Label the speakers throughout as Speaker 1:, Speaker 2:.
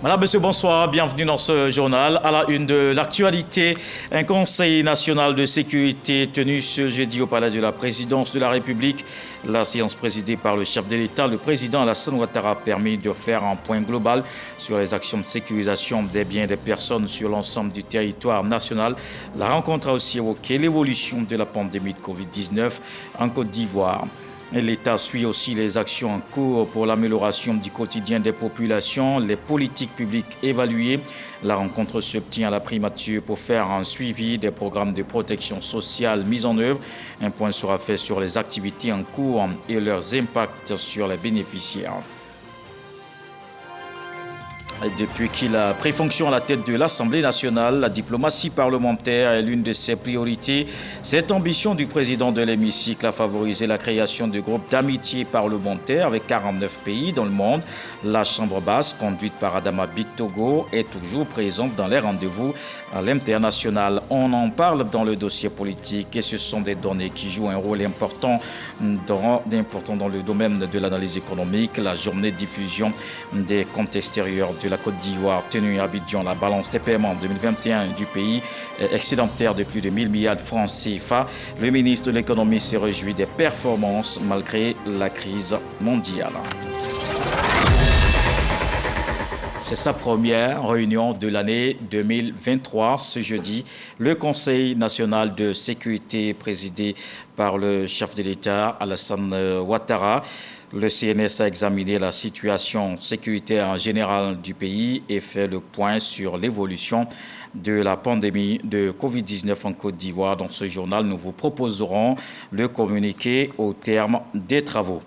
Speaker 1: Madame, monsieur, bonsoir. Bienvenue dans ce journal. À la une de l'actualité, un conseil national de sécurité tenu ce jeudi au palais de la présidence de la République. La séance présidée par le chef de l'État, le président Alassane Ouattara, a permis de faire un point global sur les actions de sécurisation des biens des personnes sur l'ensemble du territoire national. La rencontre a aussi évoqué l'évolution de la pandémie de Covid-19 en Côte d'Ivoire. L'État suit aussi les actions en cours pour l'amélioration du quotidien des populations, les politiques publiques évaluées. La rencontre se tient à la primature pour faire un suivi des programmes de protection sociale mis en œuvre. Un point sera fait sur les activités en cours et leurs impacts sur les bénéficiaires. Depuis qu'il a pris fonction à la tête de l'Assemblée nationale, la diplomatie parlementaire est l'une de ses priorités. Cette ambition du président de l'hémicycle a favorisé la création de groupes d'amitié parlementaire avec 49 pays dans le monde. La Chambre basse, conduite par Adama Bictogo, est toujours présente dans les rendez-vous à l'international. On en parle dans le dossier politique et ce sont des données qui jouent un rôle important dans le domaine de l'analyse économique. La journée de diffusion des comptes extérieurs de la Côte d'Ivoire tenue à Abidjan, la balance des paiements 2021 du pays est excédentaire de plus de 1000 milliards de francs CFA. Le ministre de l'économie s'est réjoui des performances malgré la crise mondiale. C'est sa première réunion de l'année 2023. Ce jeudi, le Conseil national de sécurité présidé par le chef de l'État, Alassane Ouattara. Le CNS a examiné la situation sécuritaire en général du pays et fait le point sur l'évolution de la pandémie de Covid-19 en Côte d'Ivoire. Dans ce journal, nous vous proposerons le communiqué au terme des travaux.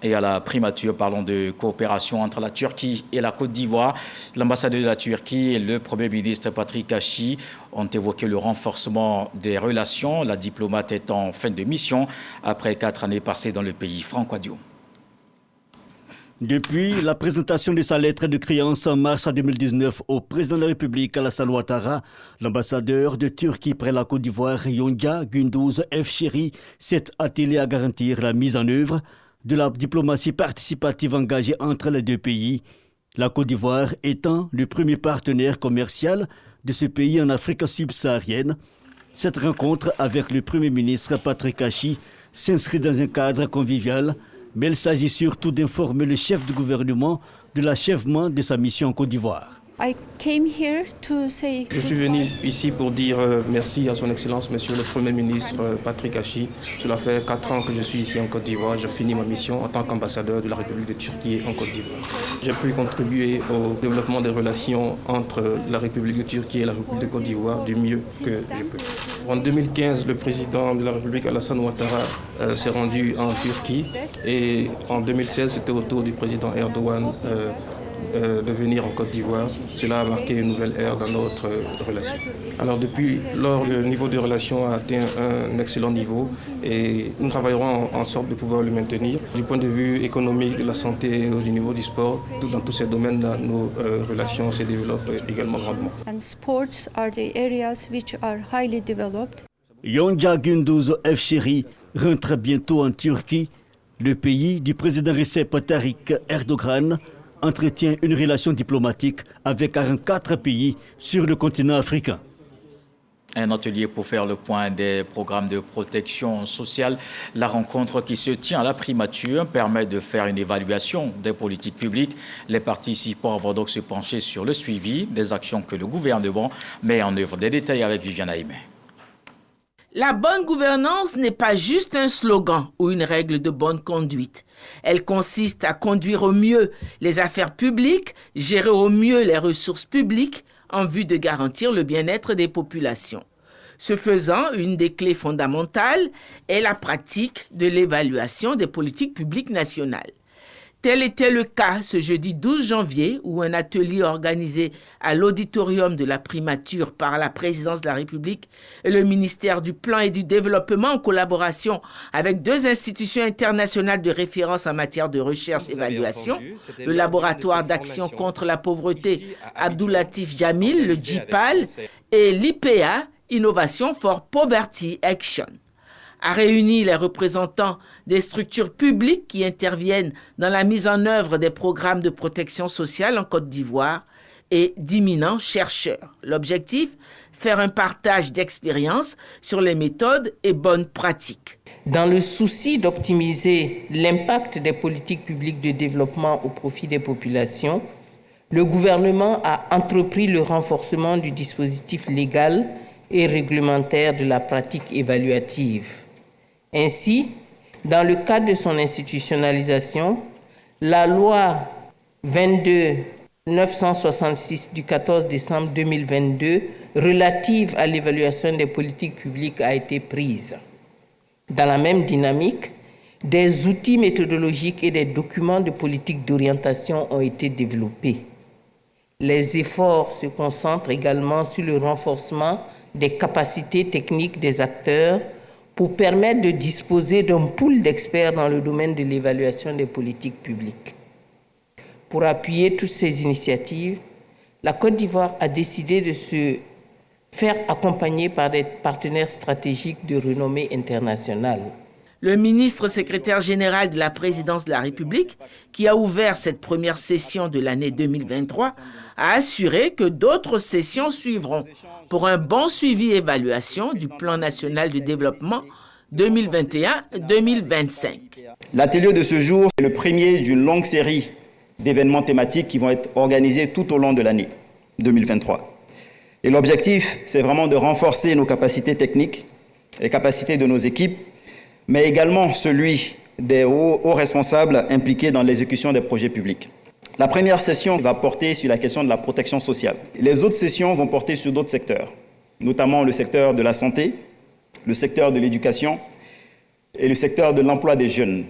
Speaker 1: Et à la primature, parlons de coopération entre la Turquie et la Côte d'Ivoire. L'ambassadeur de la Turquie et le Premier ministre Patrick Hachi ont évoqué le renforcement des relations. La diplomate est en fin de mission après 4 années passées dans le pays. Franck Wadio.
Speaker 2: Depuis la présentation de sa lettre de créance en mars 2019 au président de la République Alassane Ouattara, l'ambassadeur de Turquie près la Côte d'Ivoire, Yonca Gündüz Efşehir, s'est attelé à garantir la mise en œuvre de la diplomatie participative engagée entre les deux pays, la Côte d'Ivoire étant le premier partenaire commercial de ce pays en Afrique subsaharienne. Cette rencontre avec le Premier ministre Patrick Hachi s'inscrit dans un cadre convivial, mais il s'agit surtout d'informer le chef du gouvernement de l'achèvement de sa mission en Côte d'Ivoire.
Speaker 3: Je suis venu ici pour dire merci à son Excellence, Monsieur le Premier ministre Patrick Hachi. Cela fait 4 ans que je suis ici en Côte d'Ivoire. Je finis ma mission en tant qu'ambassadeur de la République de Turquie en Côte d'Ivoire. J'ai pu contribuer au développement des relations entre la République de Turquie et la République de Côte d'Ivoire du mieux que je peux. En 2015, le président de la République, Alassane Ouattara, s'est rendu en Turquie et en 2016, c'était au tour du président Erdogan de venir en Côte d'Ivoire. Cela a marqué une nouvelle ère dans notre relation. Alors depuis lors, le niveau de relation a atteint un excellent niveau et nous travaillerons en sorte de pouvoir le maintenir. Du point de vue économique, de la santé et au niveau du sport, dans tous ces domaines-là, nos relations se développent également grandement.
Speaker 2: Yonca Gündüz Efşehir rentre bientôt en Turquie. Le pays du président Recep Tayyip Erdogan entretient une relation diplomatique avec 44 pays sur le continent africain.
Speaker 1: Un atelier pour faire le point des programmes de protection sociale. La rencontre qui se tient à la primature permet de faire une évaluation des politiques publiques. Les participants vont donc se pencher sur le suivi des actions que le gouvernement met en œuvre. Des détails avec Viviane Aimé.
Speaker 4: La bonne gouvernance n'est pas juste un slogan ou une règle de bonne conduite. Elle consiste à conduire au mieux les affaires publiques, gérer au mieux les ressources publiques en vue de garantir le bien-être des populations. Ce faisant, une des clés fondamentales est la pratique de l'évaluation des politiques publiques nationales. Tel était le cas ce jeudi 12 janvier où un atelier organisé à l'auditorium de la primature par la présidence de la République et le ministère du Plan et du Développement en collaboration avec 2 institutions internationales de référence en matière de recherche et évaluation, le laboratoire d'action contre la pauvreté Abdoulatif Jamil, le JIPAL, et l'IPA, Innovation for Poverty Action. a réuni les représentants des structures publiques qui interviennent dans la mise en œuvre des programmes de protection sociale en Côte d'Ivoire et d'éminents chercheurs. L'objectif, faire un partage d'expériences sur les méthodes et bonnes pratiques.
Speaker 5: Dans le souci d'optimiser l'impact des politiques publiques de développement au profit des populations, le gouvernement a entrepris le renforcement du dispositif légal et réglementaire de la pratique évaluative. Ainsi, dans le cadre de son institutionnalisation, la loi 22-966 du 14 décembre 2022 relative à l'évaluation des politiques publiques a été prise. Dans la même dynamique, des outils méthodologiques et des documents de politique d'orientation ont été développés. Les efforts se concentrent également sur le renforcement des capacités techniques des acteurs pour permettre de disposer d'un pool d'experts dans le domaine de l'évaluation des politiques publiques. Pour appuyer toutes ces initiatives, la Côte d'Ivoire a décidé de se faire accompagner par des partenaires stratégiques de renommée internationale.
Speaker 4: Le ministre secrétaire général de la présidence de la République, qui a ouvert cette première session de l'année 2023, a assuré que d'autres sessions suivront pour un bon suivi et évaluation du plan national de développement 2021-2025.
Speaker 6: L'atelier de ce jour est le premier d'une longue série d'événements thématiques qui vont être organisés tout au long de l'année 2023. Et l'objectif, c'est vraiment de renforcer nos capacités techniques, les capacités de nos équipes, mais également celui des hauts responsables impliqués dans l'exécution des projets publics. La première session va porter sur la question de la protection sociale. Les autres sessions vont porter sur d'autres secteurs, notamment le secteur de la santé, le secteur de l'éducation et le secteur de l'emploi des jeunes.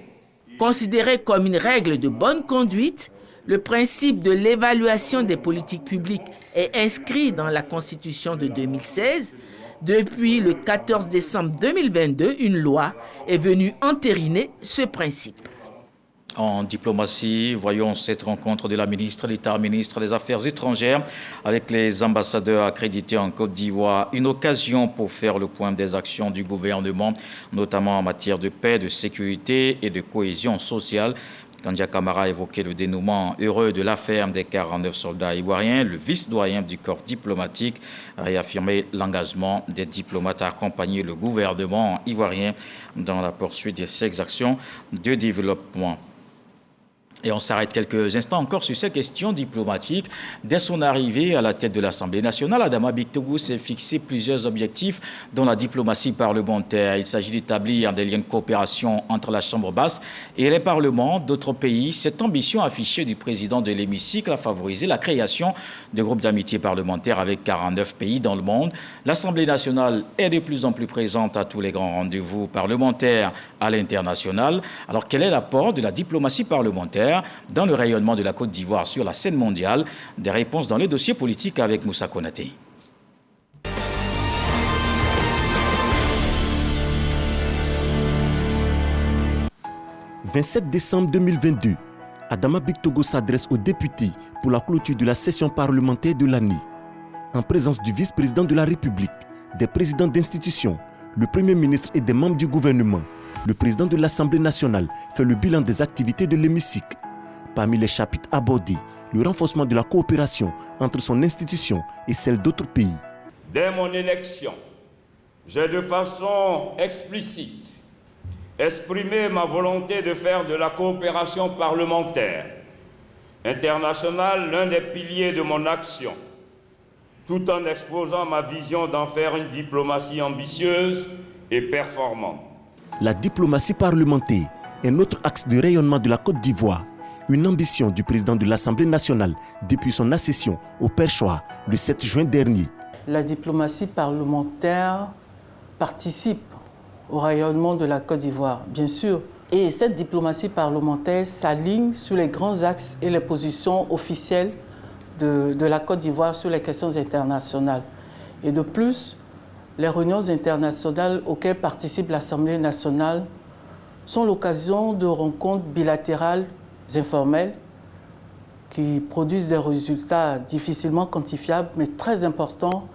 Speaker 4: Considéré comme une règle de bonne conduite, le principe de l'évaluation des politiques publiques est inscrit dans la Constitution de 2016. Depuis le 14 décembre 2022, une loi est venue entériner ce principe.
Speaker 1: En diplomatie, voyons cette rencontre de la ministre d'État, ministre des Affaires étrangères, avec les ambassadeurs accrédités en Côte d'Ivoire. Une occasion pour faire le point des actions du gouvernement, notamment en matière de paix, de sécurité et de cohésion sociale. Kandia Camara a évoqué le dénouement heureux de l'affaire des 49 soldats ivoiriens. Le vice-doyen du corps diplomatique a réaffirmé l'engagement des diplomates à accompagner le gouvernement ivoirien dans la poursuite de ses actions de développement. Et on s'arrête quelques instants encore sur ces questions diplomatiques. Dès son arrivée à la tête de l'Assemblée nationale, Adama Bictogo s'est fixé plusieurs objectifs dans la diplomatie parlementaire. Il s'agit d'établir des liens de coopération entre la Chambre basse et les parlements d'autres pays. Cette ambition affichée du président de l'hémicycle a favorisé la création de groupes d'amitié parlementaire avec 49 pays dans le monde. L'Assemblée nationale est de plus en plus présente à tous les grands rendez-vous parlementaires à l'international. Alors, quel est l'apport de la diplomatie parlementaire dans le rayonnement de la Côte d'Ivoire sur la scène mondiale? Des réponses dans les dossiers politiques avec Moussa Konaté.
Speaker 7: « 27 décembre 2022, Adama Bictogo s'adresse aux députés pour la clôture de la session parlementaire de l'année. En présence du vice-président de la République, des présidents d'institutions, le Premier ministre et des membres du gouvernement, le président de l'Assemblée nationale fait le bilan des activités de l'hémicycle. Parmi les chapitres abordés, le renforcement de la coopération entre son institution et celle d'autres pays.
Speaker 8: Dès mon élection, j'ai de façon explicite exprimé ma volonté de faire de la coopération parlementaire internationale l'un des piliers de mon action, tout en exposant ma vision d'en faire une diplomatie ambitieuse et performante.
Speaker 7: La diplomatie parlementaire est notre axe de rayonnement de la Côte d'Ivoire, une ambition du président de l'Assemblée nationale depuis son accession au perchoir le 7 juin dernier.
Speaker 9: La diplomatie parlementaire participe au rayonnement de la Côte d'Ivoire, bien sûr. Et cette diplomatie parlementaire s'aligne sur les grands axes et les positions officielles de la Côte d'Ivoire sur les questions internationales. Et de plus, les réunions internationales auxquelles participe l'Assemblée nationale sont l'occasion de rencontres bilatérales informelles qui produisent des résultats difficilement quantifiables mais très importants.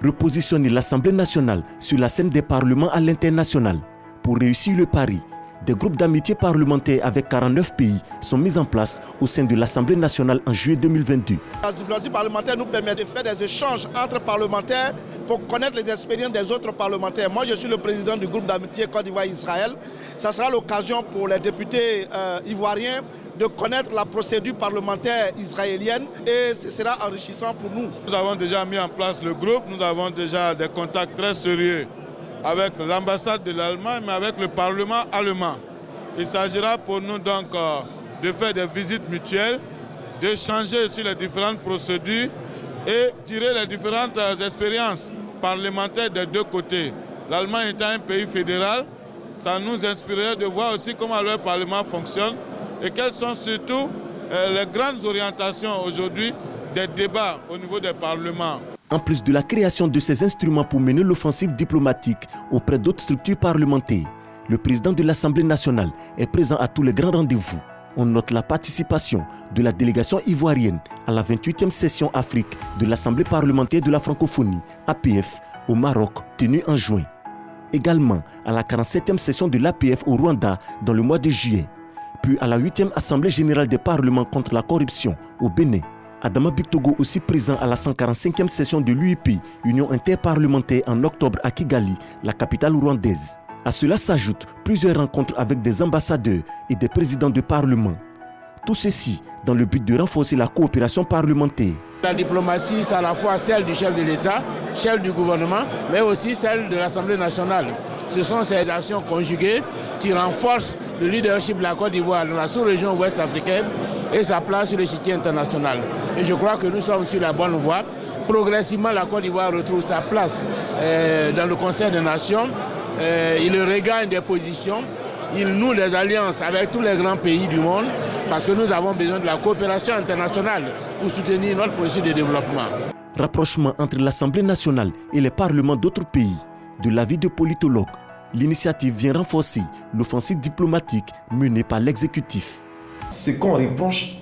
Speaker 7: Repositionner l'Assemblée nationale sur la scène des parlements à l'international Pour réussir le pari, des groupes d'amitié parlementaires avec 49 pays sont mis en place au sein de l'Assemblée nationale en juillet 2022.
Speaker 10: La diplomatie parlementaire nous permet de faire des échanges entre parlementaires pour connaître les expériences des autres parlementaires. Moi, je suis le président du groupe d'amitié Côte d'Ivoire-Israël. Ça sera l'occasion pour les députés ivoiriens de connaître la procédure parlementaire israélienne et ce sera enrichissant pour nous.
Speaker 11: Nous avons déjà mis en place le groupe, nous avons déjà des contacts très sérieux avec l'ambassade de l'Allemagne, mais avec le Parlement allemand. Il s'agira pour nous donc de faire des visites mutuelles, d'échanger sur les différentes procédures et tirer les différentes expériences parlementaires des deux côtés. L'Allemagne étant un pays fédéral, ça nous inspirerait de voir aussi comment leur Parlement fonctionne et quelles sont surtout les grandes orientations aujourd'hui des débats au niveau des parlements.
Speaker 7: En plus de la création de ces instruments pour mener l'offensive diplomatique auprès d'autres structures parlementaires, le président de l'Assemblée nationale est présent à tous les grands rendez-vous. On note la participation de la délégation ivoirienne à la 28e session Afrique de l'Assemblée parlementaire de la francophonie, APF, au Maroc, tenue en juin. Également à la 47e session de l'APF au Rwanda dans le mois de juillet. Puis à la 8e Assemblée générale des parlements contre la corruption au Bénin. Adama Bictogo aussi présent à la 145e session de l'UIP, Union interparlementaire en octobre à Kigali, la capitale rwandaise. À cela s'ajoutent plusieurs rencontres avec des ambassadeurs et des présidents de parlement. Tout ceci dans le but de renforcer la coopération parlementaire.
Speaker 12: La diplomatie, c'est à la fois celle du chef de l'État, celle du gouvernement, mais aussi celle de l'Assemblée nationale. Ce sont ces actions conjuguées qui renforcent le leadership de la Côte d'Ivoire dans la sous-région ouest africaine et sa place sur l'échiquier international. Et je crois que nous sommes sur la bonne voie. Progressivement, la Côte d'Ivoire retrouve sa place dans le Conseil des Nations. Il regagne des positions. Il noue des alliances avec tous les grands pays du monde parce que nous avons besoin de la coopération internationale pour soutenir notre processus de développement.
Speaker 7: Rapprochement entre l'Assemblée nationale et les parlements d'autres pays. De l'avis de politologues, l'initiative vient renforcer l'offensive diplomatique menée par l'exécutif.
Speaker 13: Ce qu'on reproche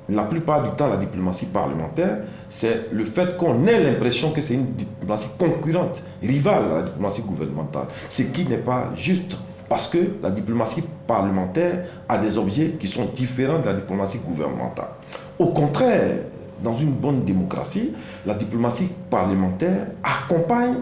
Speaker 13: la plupart du temps à la diplomatie parlementaire, c'est le fait qu'on ait l'impression que c'est une diplomatie concurrente, rivale à la diplomatie gouvernementale. Ce qui n'est pas juste, parce que la diplomatie parlementaire a des objets qui sont différents de la diplomatie gouvernementale. Au contraire, dans une bonne démocratie, la diplomatie parlementaire accompagne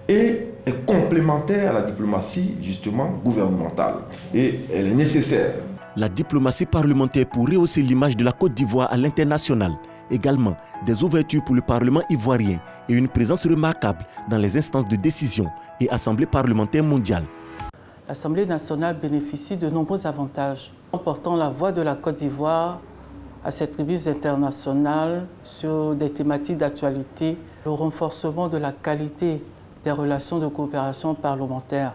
Speaker 13: et est complémentaire à la diplomatie justement gouvernementale. Et elle est nécessaire.
Speaker 7: La diplomatie parlementaire pour rehausser l'image de la Côte d'Ivoire à l'international. Également, des ouvertures pour le Parlement ivoirien et une présence remarquable dans les instances de décision et assemblées parlementaires mondiales.
Speaker 9: L'Assemblée nationale bénéficie de nombreux avantages en portant la voix de la Côte d'Ivoire à ces tribunes internationales sur des thématiques d'actualité, le renforcement de la qualité des relations de coopération parlementaire,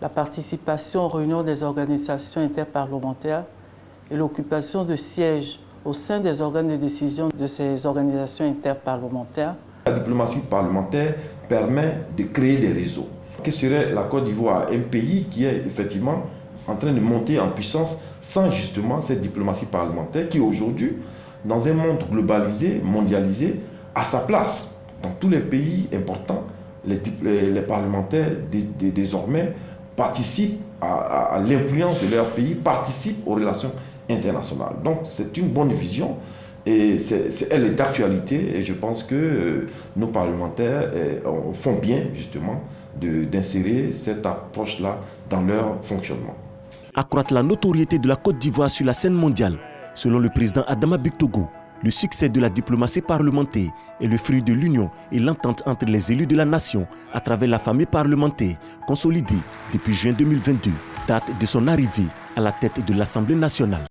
Speaker 9: la participation aux réunions des organisations interparlementaires et l'occupation de sièges au sein des organes de décision de ces organisations interparlementaires.
Speaker 13: La diplomatie parlementaire permet de créer des réseaux. Que serait la Côte d'Ivoire, un pays qui est effectivement en train de monter en puissance sans justement cette diplomatie parlementaire qui aujourd'hui, dans un monde globalisé, mondialisé, a sa place. Dans tous les pays importants, les parlementaires désormais participent à l'influence de leur pays, participent aux relations internationales. Donc c'est une bonne vision et elle est d'actualité et je pense que nos parlementaires font bien justement d'insérer cette approche-là dans leur fonctionnement.
Speaker 7: Accroître la notoriété de la Côte d'Ivoire sur la scène mondiale, selon le président Adama Bictogo, le succès de la diplomatie parlementaire est le fruit de l'union et l'entente entre les élus de la nation à travers la famille parlementaire consolidée depuis juin 2022, date de son arrivée à la tête de l'Assemblée nationale.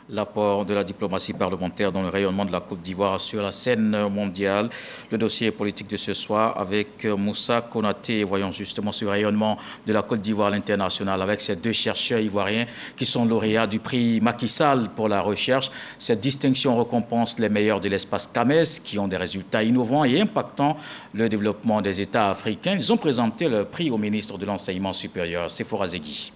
Speaker 1: L'apport de la diplomatie parlementaire dans le rayonnement de la Côte d'Ivoire sur la scène mondiale. Le dossier politique de ce soir avec Moussa Konaté. Voyons justement ce rayonnement de la Côte d'Ivoire à l'international avec ces deux chercheurs ivoiriens qui sont lauréats du prix Macky Sall pour la recherche. Cette distinction récompense les meilleurs de l'espace CAMES qui ont des résultats innovants et impactant le développement des États africains. Ils ont présenté le prix au ministre de l'Enseignement supérieur, Sephora Zegui.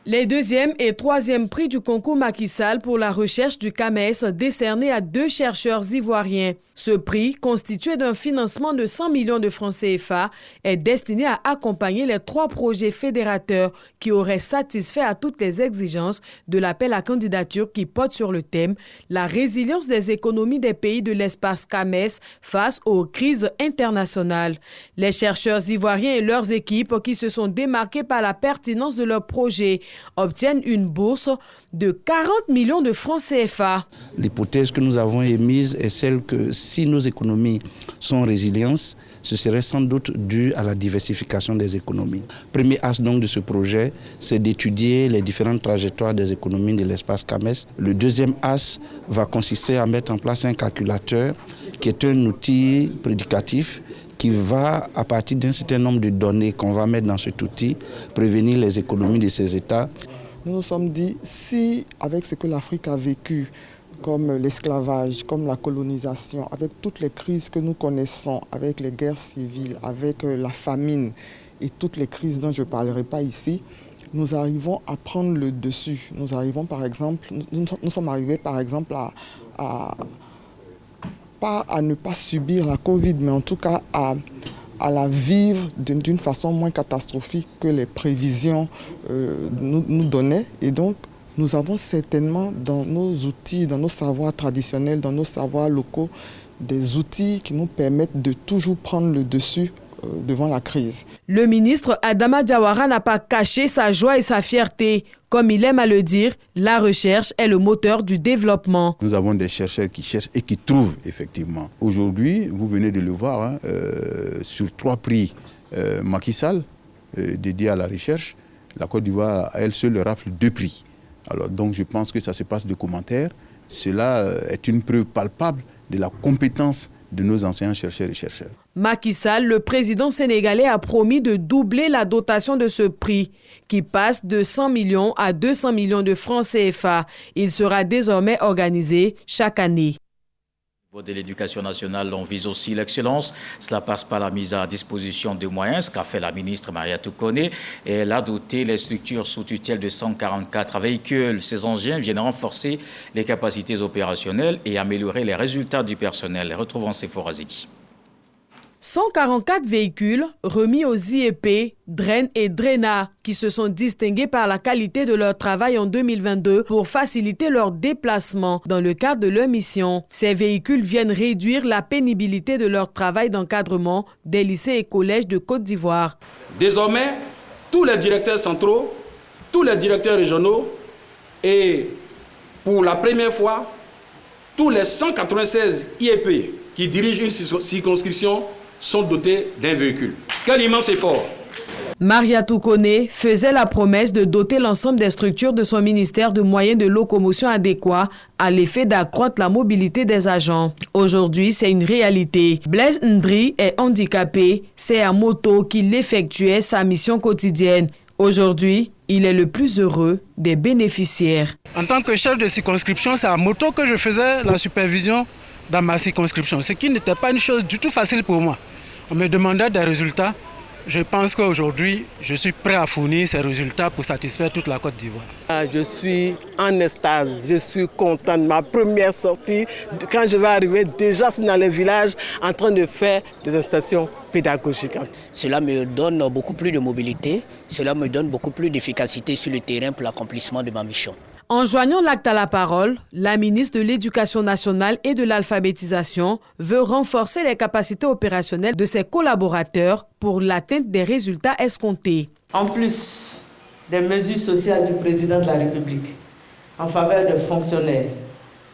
Speaker 14: Les deuxième et troisième prix du concours Macky Sall pour la recherche du CAMES décernés à deux chercheurs ivoiriens. Ce prix, constitué d'un financement de 100 millions de francs CFA, est destiné à accompagner les 3 projets fédérateurs qui auraient satisfait à toutes les exigences de l'appel à candidature qui porte sur le thème « La résilience des économies des pays de l'espace CAMES face aux crises internationales ». Les chercheurs ivoiriens et leurs équipes qui se sont démarqués par la pertinence de leur projet obtiennent une bourse de 40 millions de francs CFA.
Speaker 15: L'hypothèse que nous avons émise est celle que si nos économies sont résilientes, ce serait sans doute dû à la diversification des économies. Premier axe donc de ce projet, c'est d'étudier les différentes trajectoires des économies de l'espace CAMES. Le deuxième axe va consister à mettre en place un calculateur qui est un outil prédicatif qui va, à partir d'un certain nombre de données qu'on va mettre dans cet outil, prévenir les économies de ces États.
Speaker 16: Nous nous sommes dit, si avec ce que l'Afrique a vécu, comme l'esclavage, comme la colonisation, avec toutes les crises que nous connaissons, avec les guerres civiles, avec la famine et toutes les crises dont je ne parlerai pas ici, nous arrivons à prendre le dessus. Nous arrivons par exemple, nous sommes arrivés par exemple pas à ne pas subir la Covid, mais en tout cas à la vivre d'une façon moins catastrophique que les prévisions nous donnaient. Et donc, nous avons certainement dans nos outils, dans nos savoirs traditionnels, dans nos savoirs locaux, des outils qui nous permettent de toujours prendre le dessus devant la crise.
Speaker 14: Le ministre Adama Diawara n'a pas caché sa joie et sa fierté. Comme il aime à le dire, la recherche est le moteur du développement.
Speaker 17: Nous avons des chercheurs qui cherchent et qui trouvent effectivement. Aujourd'hui, vous venez de le voir, sur 3 prix Macky Sall dédiés à la recherche, la Côte d'Ivoire à elle seule rafle 2 prix. Alors donc je pense que ça se passe de commentaires. Cela est une preuve palpable de la compétence de nos anciens chercheurs et chercheurs.
Speaker 14: Macky Sall, le président sénégalais, a promis de doubler la dotation de ce prix, qui passe de 100 millions à 200 millions de francs CFA. Il sera désormais organisé chaque année.
Speaker 1: Au niveau de l'éducation nationale, on vise aussi l'excellence. Cela passe par la mise à disposition de moyens, ce qu'a fait la ministre Mariatou Koné. Elle a doté les structures sous tutelle de 144 véhicules. Ces engins viennent renforcer les capacités opérationnelles et améliorer les résultats du personnel. Retrouvons Sephora Zeki.
Speaker 14: 144 véhicules remis aux IEP, Dren et Drena, qui se sont distingués par la qualité de leur travail en 2022 pour faciliter leur déplacement dans le cadre de leur mission. Ces véhicules viennent réduire la pénibilité de leur travail d'encadrement des lycées et collèges de Côte d'Ivoire.
Speaker 18: Désormais, tous les directeurs centraux, tous les directeurs régionaux et pour la première fois, tous les 196 IEP qui dirigent une circonscription sont dotés d'un véhicule. Quel immense effort!
Speaker 14: Mariatou Koné faisait la promesse de doter l'ensemble des structures de son ministère de moyens de locomotion adéquats à l'effet d'accroître la mobilité des agents. Aujourd'hui, c'est une réalité. Blaise Ndri est handicapé. C'est à moto qu'il effectuait sa mission quotidienne. Aujourd'hui, il est le plus heureux des bénéficiaires.
Speaker 19: En tant que chef de circonscription, c'est à moto que je faisais la supervision dans ma circonscription, ce qui n'était pas une chose du tout facile pour moi. On me demandait des résultats. Je pense qu'aujourd'hui, je suis prêt à fournir ces résultats pour satisfaire toute la Côte d'Ivoire.
Speaker 20: Je suis en extase, je suis contente. Ma première sortie, quand je vais arriver, déjà c'est dans les villages en train de faire des inspections pédagogiques.
Speaker 21: Cela me donne beaucoup plus de mobilité, cela me donne beaucoup plus d'efficacité sur le terrain pour l'accomplissement de ma mission.
Speaker 14: En joignant l'acte à la parole, la ministre de l'Éducation nationale et de l'alphabétisation veut renforcer les capacités opérationnelles de ses collaborateurs pour l'atteinte des résultats escomptés.
Speaker 5: En plus des mesures sociales du président de la République en faveur des fonctionnaires,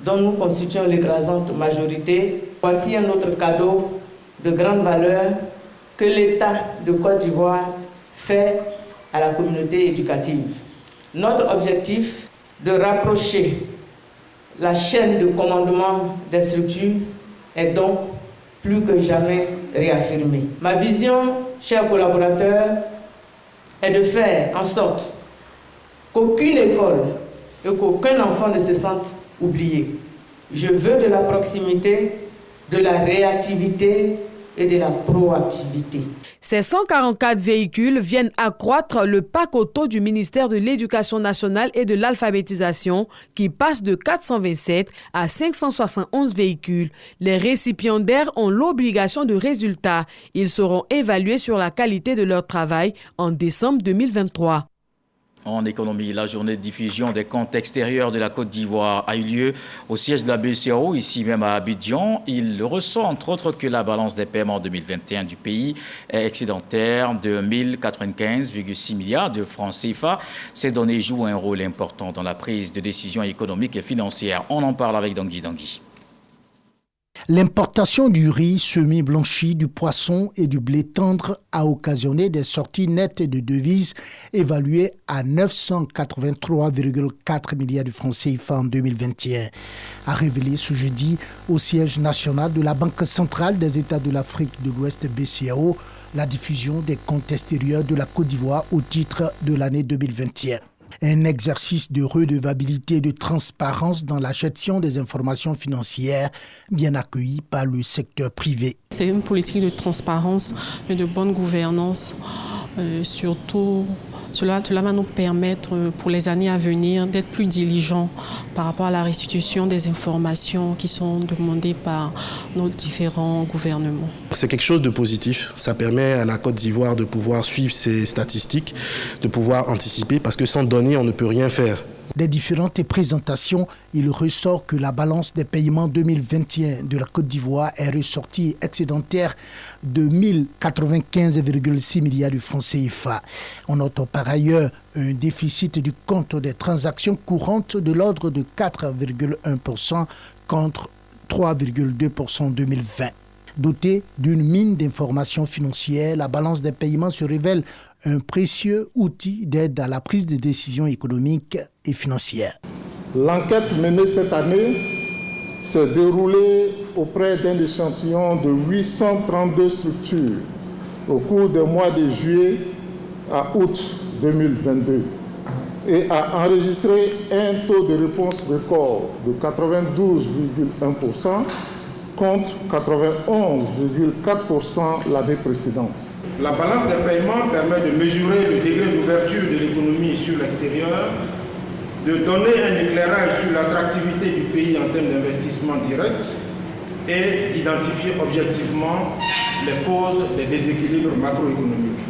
Speaker 5: dont nous constituons l'écrasante majorité, voici un autre cadeau de grande valeur que l'État de Côte d'Ivoire fait à la communauté éducative. Notre objectif de rapprocher la chaîne de commandement des structures est donc plus que jamais réaffirmée. Ma vision, chers collaborateurs, est de faire en sorte qu'aucune école et qu'aucun enfant ne se sente oublié. Je veux de la proximité, de la réactivité
Speaker 3: et de la proactivité.
Speaker 14: Ces 144 véhicules viennent accroître le parc auto du ministère de l'Éducation nationale et de l'alphabétisation qui passe de 427 à 571 véhicules. Les récipiendaires ont l'obligation de résultat. Ils seront évalués sur la qualité de leur travail en décembre 2023.
Speaker 1: En économie, la journée de diffusion des comptes extérieurs de la Côte d'Ivoire a eu lieu au siège de la BCEAO, ici même à Abidjan. Il ressort entre autres que la balance des paiements 2021 du pays est excédentaire de 1095,6 milliards de francs CFA. Ces données jouent un rôle important dans la prise de décisions économiques et financières. On en parle avec Dangui.
Speaker 22: L'importation du riz semi-blanchi, du poisson et du blé tendre a occasionné des sorties nettes de devises évaluées à 983,4 milliards de francs CFA en 2021, a révélé ce jeudi au siège national de la Banque centrale des États de l'Afrique de l'Ouest BCEAO la diffusion des comptes extérieurs de la Côte d'Ivoire au titre de l'année 2021. Un exercice de redevabilité et de transparence dans la gestion des informations financières bien accueilli par le secteur privé.
Speaker 23: C'est une politique de transparence et de bonne gouvernance. Surtout, cela va nous permettre pour les années à venir d'être plus diligents par rapport à la restitution des informations qui sont demandées par nos différents gouvernements.
Speaker 24: C'est quelque chose de positif. Ça permet à la Côte d'Ivoire de pouvoir suivre ses statistiques, de pouvoir anticiper, parce que sans données, on ne peut rien faire.
Speaker 22: Des différentes présentations, il ressort que la balance des paiements 2021 de la Côte d'Ivoire est ressortie excédentaire de 1095,6 milliards de francs CFA. On note par ailleurs un déficit du compte des transactions courantes de l'ordre de 4,1% contre 3,2% en 2020. Dotée d'une mine d'informations financières, la balance des paiements se révèle un précieux outil d'aide à la prise de décisions économiques et financières.
Speaker 25: L'enquête menée cette année s'est déroulée auprès d'un échantillon de 832 structures au cours des mois de juillet à août 2022 et a enregistré un taux de réponse record de 92,1% contre 91,4% l'année précédente.
Speaker 26: La balance des paiements permet de mesurer le degré d'ouverture de l'économie sur l'extérieur, de donner un éclairage sur l'attractivité du pays en termes d'investissement direct et d'identifier objectivement les causes des déséquilibres macroéconomiques.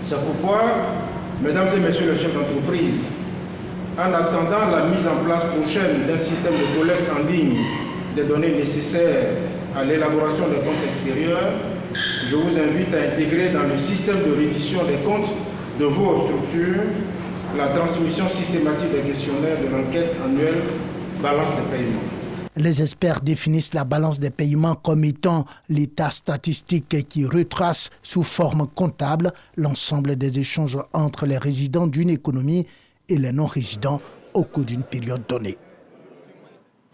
Speaker 26: C'est pourquoi, mesdames et messieurs les chefs d'entreprise, en attendant la mise en place prochaine d'un système de collecte en ligne des données nécessaires à l'élaboration des comptes extérieurs, je vous invite à intégrer dans le système de reddition des comptes de vos structures la transmission systématique des questionnaires de l'enquête annuelle balance des paiements.
Speaker 22: Les experts définissent la balance des paiements comme étant l'état statistique qui retrace sous forme comptable l'ensemble des échanges entre les résidents d'une économie et les non-résidents au cours d'une période donnée.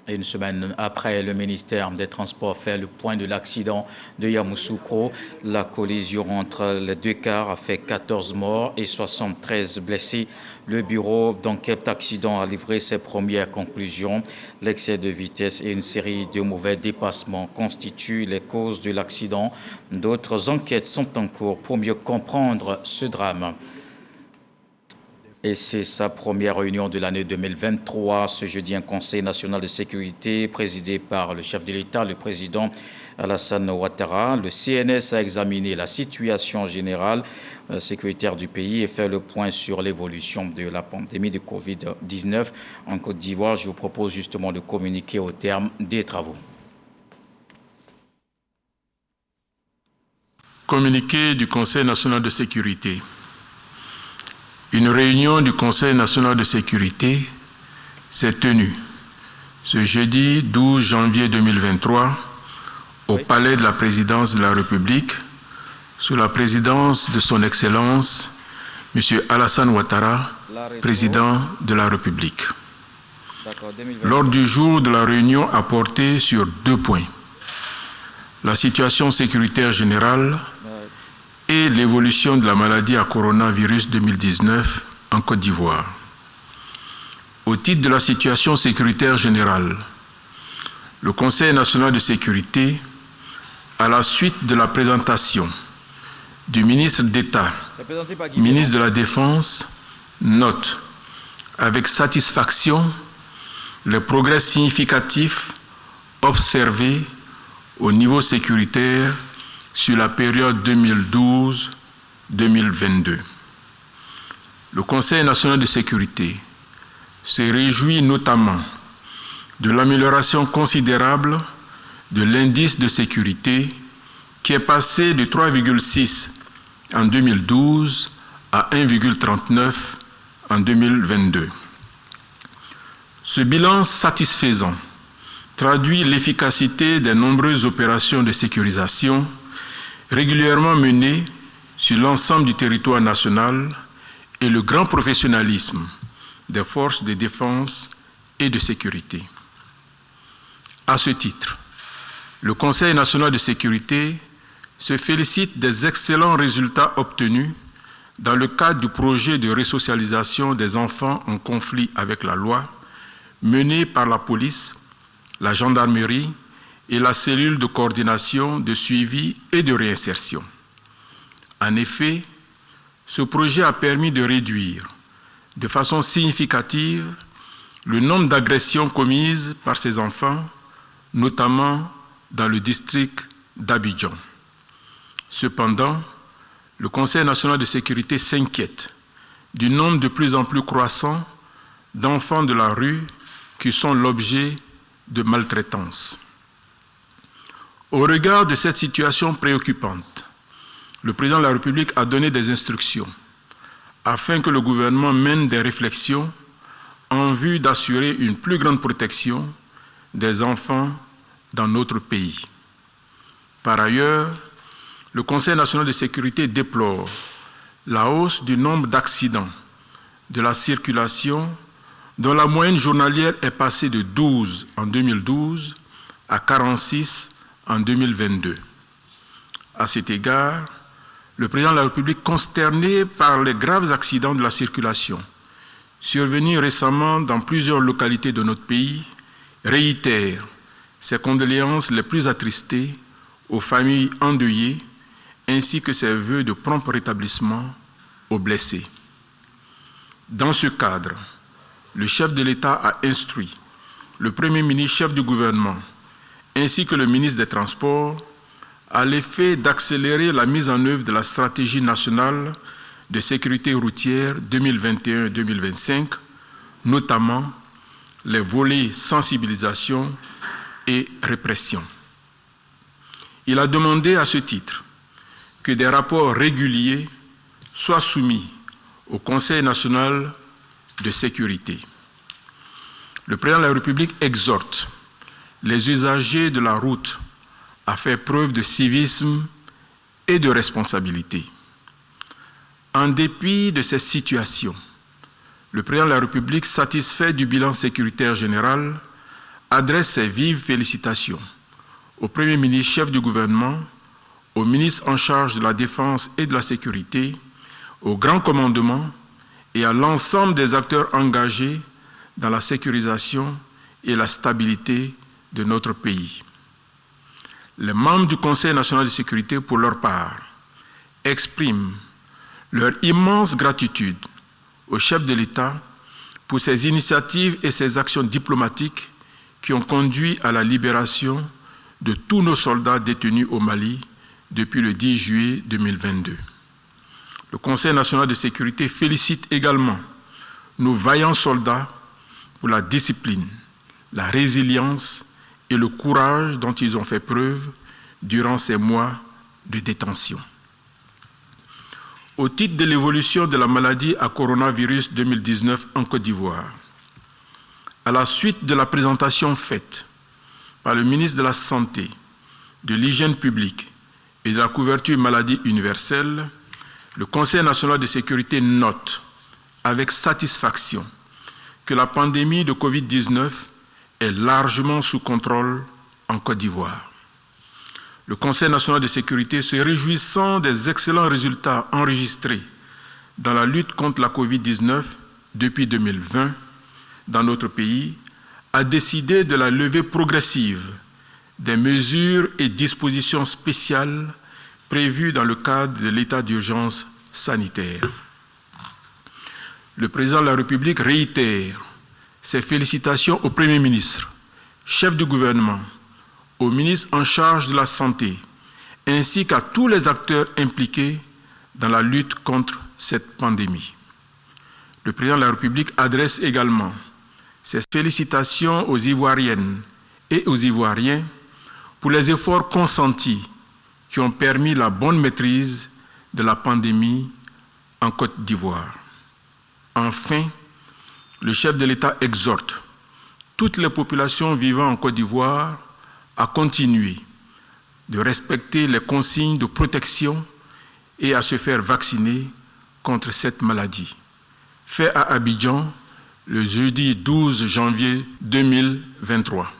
Speaker 1: Et une semaine après, le ministère des Transports fait le point de l'accident de Yamoussoukro. La collision entre les deux cars a fait 14 morts et 73 blessés. Le bureau d'enquête d'accident a livré ses premières conclusions. L'excès de vitesse et une série de mauvais dépassements constituent les causes de l'accident. D'autres enquêtes sont en cours pour mieux comprendre ce drame. Et c'est sa première réunion de l'année 2023. Ce jeudi, un conseil national de sécurité présidé par le chef de l'État, le président Alassane Ouattara. Le CNS a examiné la situation générale sécuritaire du pays et fait le point sur l'évolution de la pandémie de Covid-19 en Côte d'Ivoire. Je vous propose justement de communiquer au terme des travaux.
Speaker 27: Communiqué du Conseil national de sécurité. Une réunion du Conseil national de sécurité s'est tenue ce jeudi 12 janvier 2023 au Palais de la Présidence de la République sous la présidence de son Excellence M. Alassane Ouattara, président de la République. L'ordre du jour de la réunion a porté sur 2 points. La situation sécuritaire générale et l'évolution de la maladie à coronavirus 2019 en Côte d'Ivoire. Au titre de la situation sécuritaire générale, le Conseil national de sécurité à la suite de la présentation du ministre d'État, ministre de la Défense, note avec satisfaction les progrès significatifs observés au niveau sécuritaire sur la période 2012-2022. Le Conseil national de sécurité se réjouit notamment de l'amélioration considérable de l'indice de sécurité qui est passé de 3,6 en 2012 à 1,39 en 2022. Ce bilan satisfaisant traduit l'efficacité des nombreuses opérations de sécurisation régulièrement menées sur l'ensemble du territoire national et le grand professionnalisme des forces de défense et de sécurité. À ce titre, le Conseil national de sécurité se félicite des excellents résultats obtenus dans le cadre du projet de resocialisation des enfants en conflit avec la loi, mené par la police, la gendarmerie et la cellule de coordination, de suivi et de réinsertion. En effet, ce projet a permis de réduire de façon significative le nombre d'agressions commises par ces enfants, notamment dans le district d'Abidjan. Cependant, le Conseil national de sécurité s'inquiète du nombre de plus en plus croissant d'enfants de la rue qui sont l'objet de maltraitance. Au regard de cette situation préoccupante, le président de la République a donné des instructions afin que le gouvernement mène des réflexions en vue d'assurer une plus grande protection des enfants dans notre pays. Par ailleurs, le Conseil national de sécurité déplore la hausse du nombre d'accidents de la circulation dont la moyenne journalière est passée de 12 en 2012 à 46 en 2022. À cet égard, le président de la République, consterné par les graves accidents de la circulation survenus récemment dans plusieurs localités de notre pays, réitère ses condoléances les plus attristées aux familles endeuillées ainsi que ses vœux de prompt rétablissement aux blessés. Dans ce cadre, le chef de l'État a instruit le Premier ministre, chef du gouvernement, ainsi que le ministre des Transports, à l'effet d'accélérer la mise en œuvre de la stratégie nationale de sécurité routière 2021-2025, notamment les volets sensibilisation et répression. Il a demandé à ce titre que des rapports réguliers soient soumis au Conseil national de sécurité. Le président de la République exhorte les usagers de la route à faire preuve de civisme et de responsabilité. En dépit de ces situations, le président de la République, satisfait du bilan sécuritaire général, adresse ses vives félicitations au Premier ministre, chef du gouvernement, au ministre en charge de la Défense et de la Sécurité, au Grand Commandement et à l'ensemble des acteurs engagés dans la sécurisation et la stabilité de notre pays. Les membres du Conseil national de sécurité, pour leur part, expriment leur immense gratitude au chef de l'État pour ses initiatives et ses actions diplomatiques qui ont conduit à la libération de tous nos soldats détenus au Mali depuis le 10 juillet 2022. Le Conseil national de sécurité félicite également nos vaillants soldats pour la discipline, la résilience et le courage dont ils ont fait preuve durant ces mois de détention. Au titre de l'évolution de la maladie à coronavirus 2019 en Côte d'Ivoire, à la suite de la présentation faite par le ministre de la Santé, de l'Hygiène publique et de la couverture maladie universelle, le Conseil national de sécurité note avec satisfaction que la pandémie de Covid-19 est largement sous contrôle en Côte d'Ivoire. Le Conseil national de sécurité, se réjouissant des excellents résultats enregistrés dans la lutte contre la Covid-19 depuis 2020 dans notre pays, a décidé de la levée progressive des mesures et dispositions spéciales prévues dans le cadre de l'état d'urgence sanitaire. Le président de la République réitère ses félicitations au Premier ministre, chef du gouvernement, au ministre en charge de la Santé, ainsi qu'à tous les acteurs impliqués dans la lutte contre cette pandémie. Le président de la République adresse également ses félicitations aux Ivoiriennes et aux Ivoiriens pour les efforts consentis qui ont permis la bonne maîtrise de la pandémie en Côte d'Ivoire. Enfin, le chef de l'État exhorte toutes les populations vivant en Côte d'Ivoire à continuer de respecter les consignes de protection et à se faire vacciner contre cette maladie. Fait à Abidjan le jeudi 12 janvier 2023.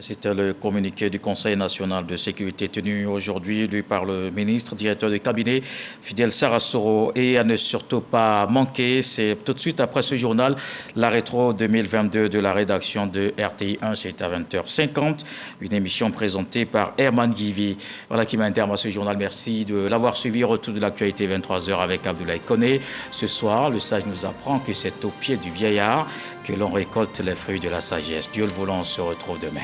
Speaker 1: C'était le communiqué du Conseil national de sécurité tenu aujourd'hui par le ministre, directeur de cabinet, Fidel Sarasoro. Et à ne surtout pas manquer, c'est tout de suite après ce journal, la rétro 2022 de la rédaction de RTI 1, c'est à 20h50. Une émission présentée par Herman Guivi. Voilà qui met un terme à ce journal. Merci de l'avoir suivi. Retour de l'actualité 23h avec Abdoulaye Koné. Ce soir, le sage nous apprend que c'est au pied du vieillard que l'on récolte les fruits de la sagesse. Dieu le voulant, on se retrouve demain.